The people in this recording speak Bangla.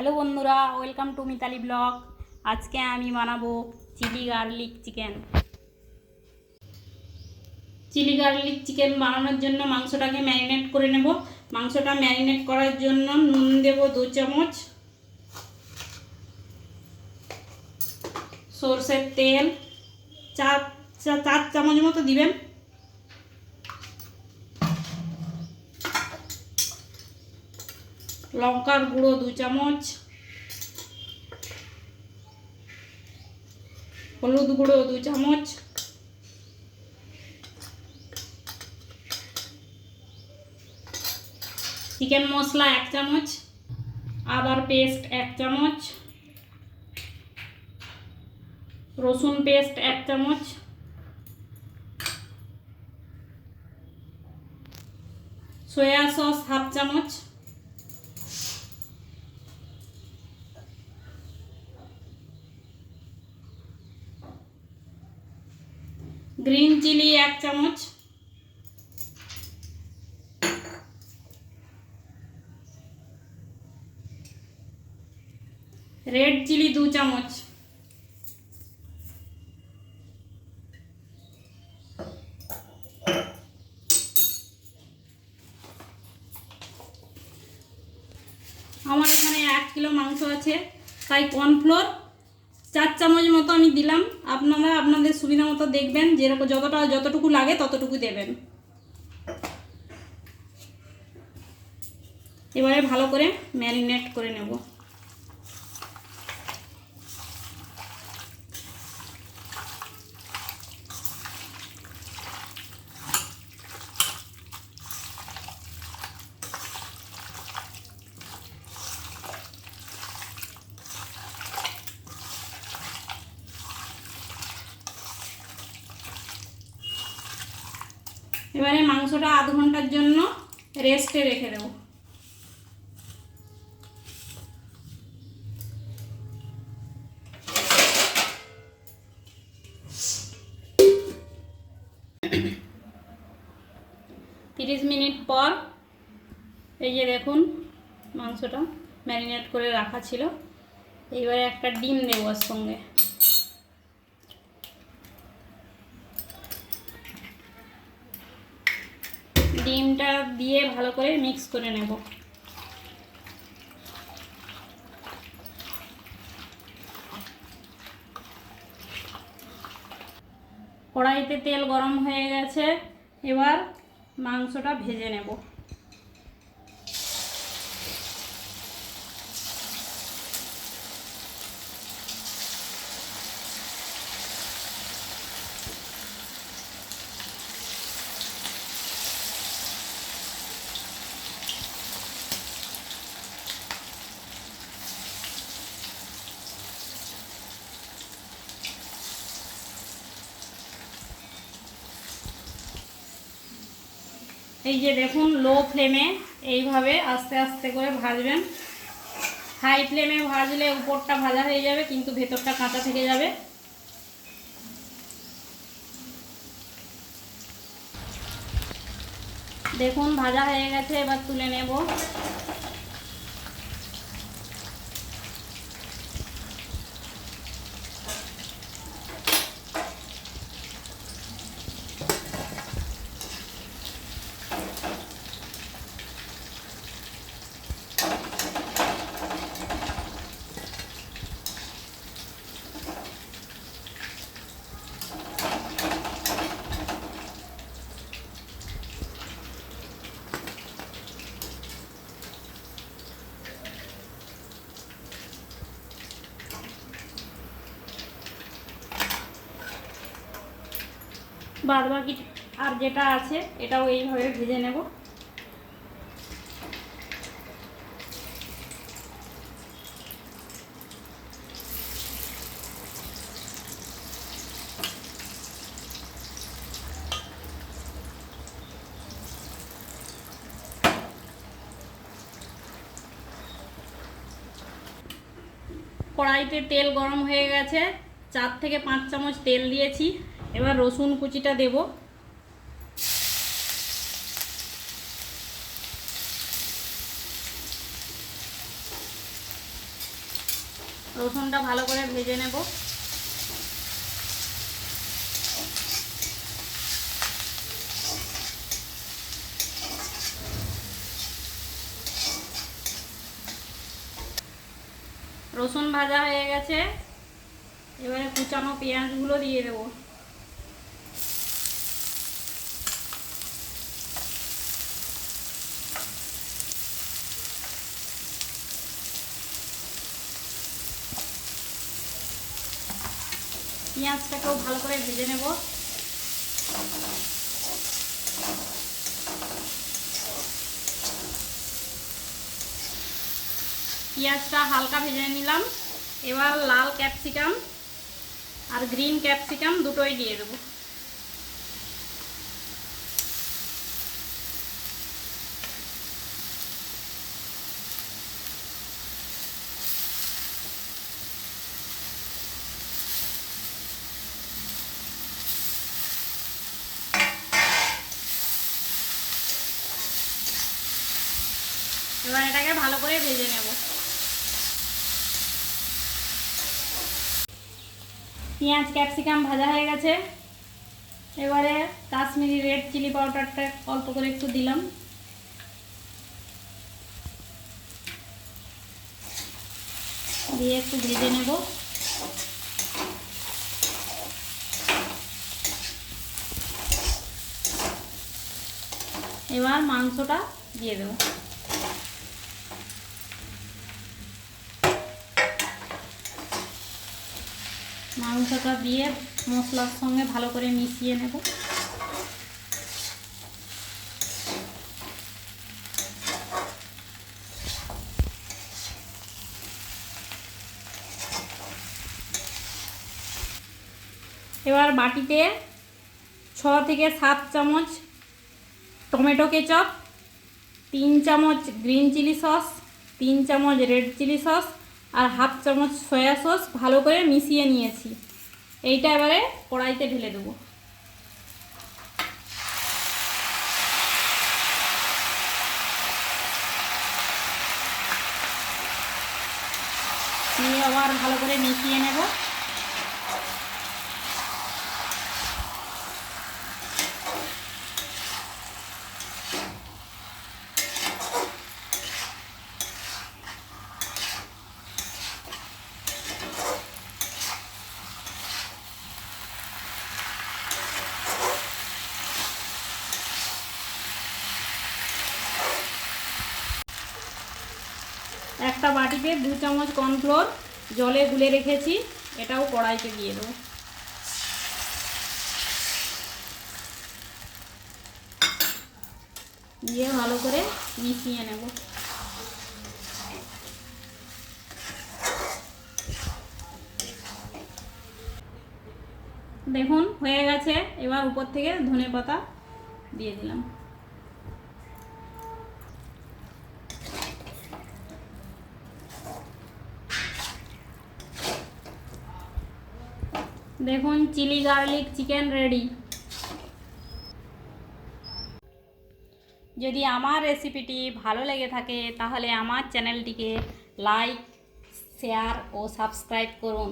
হ্যালো বন্ধুরা, ওয়েলকাম টু মিতালি ব্লগ। আজকে আমি বানাবো chilli garlic chicken. Chilli garlic chicken বানানোর জন্য মাংসটাকে ম্যারিনেট করে নেব। মাংসটা ম্যারিনেট করার জন্য নুন দেব 2 চামচ, সরষের তেল 4 চামচ মতো দিবেন, লঙ্কার গুঁড়ো 2 চামচ, হলুদ গুঁড়ো 2 চামচ, চিকেন মশলা 1 চামচ, আদার পেস্ট 1 চামচ, রসুন পেস্ট 1 চামচ, সয়া সস 1/2 চামচ, গ্রিন চিলি 1 চামচ, রেড চিলি 2 চামচ, আমার এখানে 1 কিলো মাংস আছে, তাই কর্নফ্লোর 4 চামচ মতো আমি দিলাম। আপনারা আপনাদের সুবিধা মতো দেখবেন, যেরকম যতটুকু লাগে ততটুকু দেবেন। এবারে ভালো করে ম্যারিনেট করে নেব। এবারে মাংসটা আধ ঘন্টার জন্য রেস্টে রেখে দেব। তিরিশ মিনিট পর এই যে দেখুন, মাংসটা ম্যারিনেট করে রাখা ছিল। এইবারে একটা ডিম দেব ওর সঙ্গে। ডিমটা দিয়ে ভালো করে মিক্স করে নেব। কড়াইতে তেল গরম হয়ে গেছে, এবার মাংসটা ভেজে নেব। এই যে দেখুন, লো ফ্লেমে এইভাবে আস্তে আস্তে করে ভাজবেন। হাই ফ্লেমে ভাজলে উপরটা ভাজা হয়ে যাবে, কিন্তু ভেতরটা কাঁচা থেকে যাবে। দেখুন ভাজা হয়ে গেছে, এবার তুলে নেব। বাদ বাকি আর যেটা আছে এটাও এইভাবে ভেজে নেব। কড়াইতে তেল গরম হয়ে গেছে, 4 থেকে 5 চামচ তেল দিয়েছি। এবার রসুন কুচিটা দেব। রসুনটা ভালো করে ভেজে নেব। রসুন ভাজা হয়ে গেছে, এবারে কুচানো পেঁয়াজগুলো দিয়ে দেবো। পেঁয়াজটাকেও ভালো করে ভেজে নেব। পেঁয়াজটা হালকা ভেজে নিলাম। এবার লাল ক্যাপসিকাম আর গ্রিন ক্যাপসিকাম দুটোই দিয়ে দেবো। এবার এটাকে ভালো করে ভেজে নেব। পেঁয়াজ ক্যাপসিকাম ভাজা হয়ে গেছে, এবারে কাশ্মীরি রেড চিলি পাউডারটা অল্প করে একটু দিলাম। দিয়ে একটু ভেজে নেব। এবার মাংসটা দিয়ে দেব। মাংসটা দিয়ে মশলার সঙ্গে ভালো করে মিশিয়ে নেব। এবার বাটিতে 6 থেকে 7 চামচ টমেটো কেচাপ, 3 চামচ গ্রিন চিলি সস, 3 চামচ রেড চিলি সস আর হাফ চামচ সয়া সস ভালো করে মিশিয়ে নিয়েছি। এইটা এবারে কড়াইতে ঢেলে দেবো। নিয়ে আবার ভালো করে মিশিয়ে নেব। একটা বাটিতে 2 চামচ কর্নফ্লোর জলে গুলে রেখেছি, এটাও কড়াইতে দিয়ে দেবো। দিয়ে ভালো করে মিশিয়ে নেব। দেখুন হয়ে গেছে, এবার উপর থেকে ধনেপাতা দিয়ে দিলাম। দেখুন চিলি গার্লিক চিকেন রেডি। যদি আমার রেসিপিটি ভালো লেগে থাকে তাহলে আমার চ্যানেলটিকে লাইক, শেয়ার ও সাবস্ক্রাইব করুন।